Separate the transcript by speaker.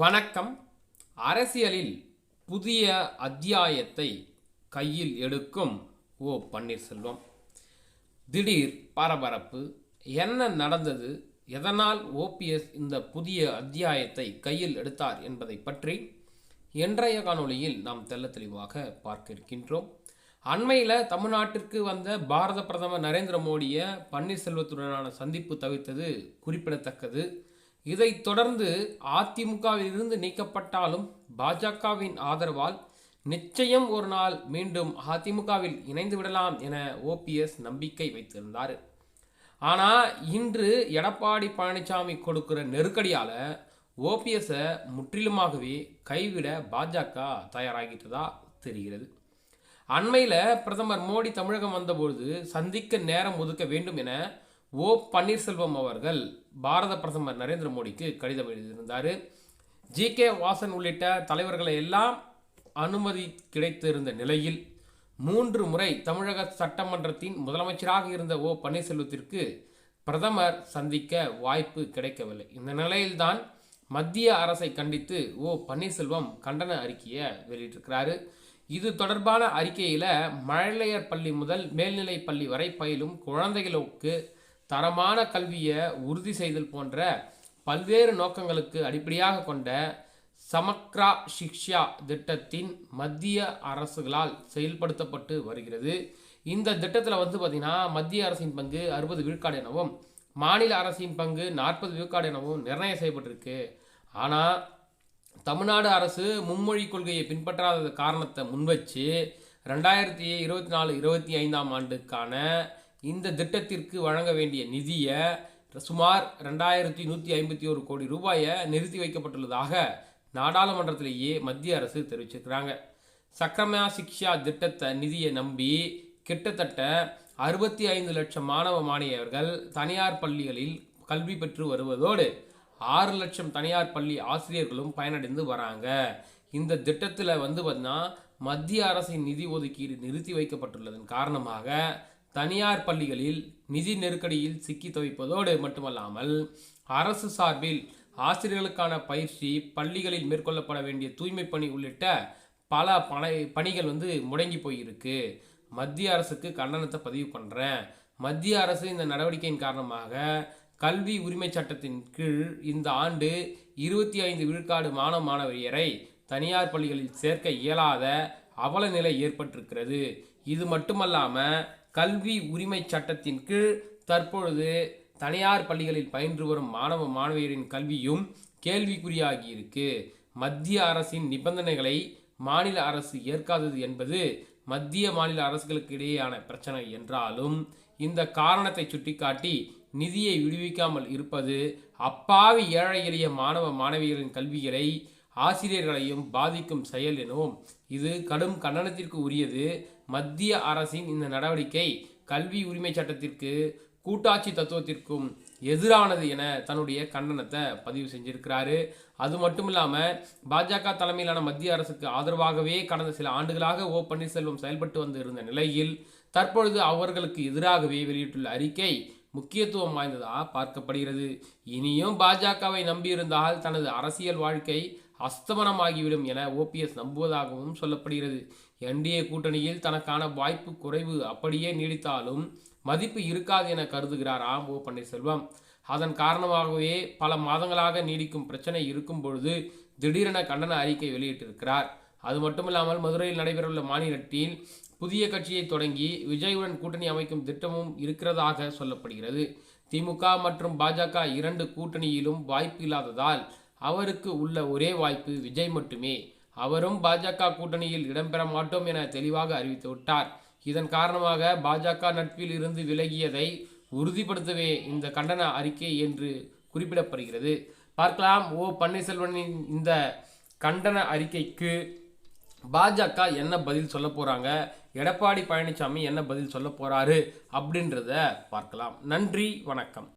Speaker 1: வணக்கம். அரசியலில் புதிய அத்தியாயத்தை கையில் எடுக்கும் பன்னீர்செல்வம். திடீர் பரபரப்பு. என்ன நடந்தது? எதனால் ஓபிஎஸ் இந்த புதிய அத்தியாயத்தை கையில் எடுத்தார் என்பதை பற்றி இன்றைய காணொளியில் நாம் தெள்ள தெளிவாக பார்க்க இருக்கின்றோம். அண்மையில் தமிழ்நாட்டிற்கு வந்த பாரத பிரதமர் நரேந்திர மோடியை பன்னீர்செல்வத்துடனான சந்திப்பு தவிர்த்தது குறிப்பிடத்தக்கது. இதைத் தொடர்ந்து அதிமுகவில் இருந்து நீக்கப்பட்டாலும் பாஜகவின் ஆதரவால் நிச்சயம் ஒரு நாள் மீண்டும் அதிமுகவில் இணைந்து விடலாம் என ஓபிஎஸ் நம்பிக்கை வைத்திருந்தார். ஆனால் இன்று எடப்பாடி பழனிசாமி கொடுக்கிற நெருக்கடியால் ஓபிஎஸ்ஸை முற்றிலுமாகவே கைவிட பாஜக தயாராகிட்டதா தெரிகிறது. அண்மையில் பிரதமர் மோடி தமிழகம் வந்தபொழுது சந்திக்க நேரம் ஒதுக்க வேண்டும் என பன்னீர்செல்வம் அவர்கள் பாரத பிரதமர் நரேந்திர மோடிக்கு கடிதம் எழுதியிருந்தார். ஜி.கே. வாசன் உள்ளிட்ட தலைவர்களை எல்லாம் அனுமதி கிடைத்திருந்த நிலையில் 3 முறை தமிழக சட்டமன்றத்தின் முதலமைச்சராக இருந்த பன்னீர்செல்வத்திற்கு பிரதமர் சந்திக்க வாய்ப்பு கிடைக்கவில்லை. இந்த நிலையில்தான் மத்திய அரசை கண்டித்து பன்னீர்செல்வம் கண்டன அறிக்கையை வெளியிட்டிருக்கிறாரு. இது தொடர்பான அறிக்கையில் மழலையர் பள்ளி முதல் மேல்நிலை பள்ளி வரை பயிலும் குழந்தைகளுக்கு தரமான கல்வியை உறுதி செய்தல் போன்ற பல்வேறு நோக்கங்களுக்கு அடிப்படையாக கொண்ட சமக்ரா சிக்ஷா திட்டத்தின் மத்திய அரசுகளால் செயல்படுத்தப்பட்டு வருகிறது. இந்த திட்டத்தில் பார்த்திங்கன்னா மத்திய அரசின் பங்கு 60 விழுக்காடு எனவும் மாநில அரசின் பங்கு 40 விழுக்காடு எனவும் நிர்ணயம் செய்யப்பட்டிருக்கு. ஆனால் தமிழ்நாடு அரசு மும்மொழி கொள்கையை பின்பற்றாத காரணத்தை முன்வச்சு 2024-25 ஆண்டுக்கான இந்த திட்டத்திற்கு வழங்க வேண்டிய நிதியை சுமார் 2151 கோடி ரூபாயை நிறுத்தி வைக்கப்பட்டுள்ளதாக நாடாளுமன்றத்திலேயே மத்திய அரசு தெரிவிச்சிருக்கிறாங்க. சக்ரமா சிக்ஷா திட்டத்தை நிதியை நம்பி கிட்டத்தட்ட 65 லட்சம் மாணவ மாணவியர்கள் தனியார் பள்ளிகளில் கல்வி பெற்று வருவதோடு 6 லட்சம் தனியார் பள்ளி ஆசிரியர்களும் பயனடைந்து வராங்க. இந்த திட்டத்தில் பார்த்தீங்கன்னா மத்திய அரசின் நிதி ஒதுக்கீடு நிறுத்தி வைக்கப்பட்டுள்ளதன் காரணமாக தனியார் பள்ளிகளில் நிதி நெருக்கடியில் சிக்கி தவிப்பதோடு மட்டுமல்லாமல் அரசு சார்பில் ஆசிரியர்களுக்கான பயிற்சி, பள்ளிகளில் மேற்கொள்ளப்பட வேண்டிய தூய்மை பணி உள்ளிட்ட பல பணிகள் முடங்கி போயிருக்கு. மத்திய அரசுக்கு கண்டனத்தை பதிவு பண்ணுறேன். மத்திய அரசு இந்த நடவடிக்கையின் காரணமாக கல்வி உரிமை சட்டத்தின் கீழ் இந்த ஆண்டு 25 விழுக்காடு மாணவ மாணவியரை தனியார் பள்ளிகளில் சேர்க்க இயலாத அவல நிலை ஏற்பட்டிருக்கிறது. இது மட்டுமல்லாமல் கல்வி உரிமை சட்டத்தின் கீழ் தற்பொழுது தனியார் பள்ளிகளில் பயின்று வரும் மாணவ மாணவியரின் கல்வியும் கேள்விக்குறியாகி இருக்கு. மத்திய அரசின் நிபந்தனைகளை மாநில அரசு ஏற்காதது என்பது மத்திய மாநில அரசுகளுக்கு இடையேயான பிரச்சனை என்றாலும் இந்த காரணத்தை சுட்டிக்காட்டி நிதியை விடுவிக்காமல் இருப்பது அப்பாவி ஏழை எளிய மாணவ மாணவியரின் கல்விகளை ஆசிரியர்களையும் பாதிக்கும் செயல் எனவும் இது கடும் கண்டனத்திற்கு உரியது. மத்திய அரசின் இந்த நடவடிக்கை கல்வி உரிமை சட்டத்திற்கு கூட்டாட்சி தத்துவத்திற்கும் எதிரானது என தன்னுடைய கண்டனத்தை பதிவு செஞ்சிருக்கிறாரு. அது மட்டும் இல்லாமல் பாஜக தலைமையிலான மத்திய அரசுக்கு ஆதரவாகவே கடந்த சில ஆண்டுகளாக பன்னீர்செல்வம் செயல்பட்டு வந்து இருந்த நிலையில் தற்பொழுது அவர்களுக்கு எதிராகவே வெளியிட்டுள்ள அறிக்கை முக்கியத்துவம் வாய்ந்ததாக பார்க்கப்படுகிறது. இனியும் பாஜகவை நம்பியிருந்தால் தனது அரசியல் வாழ்க்கை அஸ்தமனமாகிவிடும் என ஓபிஎஸ் நம்புவதாகவும் சொல்லப்படுகிறது. என்டிஏ கூட்டணியில் தனக்கான வாய்ப்பு குறைவு அப்படியே நீடித்தாலும் மதிப்பு இருக்காது என கருதுகிறாராம் பன்னீர்செல்வம். அதன் காரணமாகவே பல மாதங்களாக நீடிக்கும் பிரச்சனை இருக்கும் பொழுது திடீரென கண்டன அறிக்கை வெளியிட்டிருக்கிறார். அது மட்டுமில்லாமல் மதுரையில் நடைபெறவுள்ள மாநிலத்தில் புதிய கட்சியை தொடங்கி விஜயுடன் கூட்டணி அமைக்கும் திட்டமும் இருக்கிறதாக சொல்லப்படுகிறது. திமுக மற்றும் பாஜக 2 கூட்டணியிலும் வாய்ப்பு இல்லாததால் அவருக்கு உள்ள ஒரே வாய்ப்பு விஜய் மட்டுமே. அவரும் பாஜக கூட்டணியில் இடம்பெற மாட்டோம் என தெளிவாக அறிவித்து விட்டார். இதன் காரணமாக பாஜக நட்பில் இருந்து விலகியதை உறுதிப்படுத்தவே இந்த கண்டன அறிக்கை என்று குறிப்பிடப்படுகிறது. பார்க்கலாம் பன்னீர்செல்வனின் இந்த கண்டன அறிக்கைக்கு பாஜக என்ன பதில் சொல்ல போறாங்க, எடப்பாடி பழனிசாமி என்ன பதில் சொல்ல போறாரு அப்படின்றத பார்க்கலாம். நன்றி, வணக்கம்.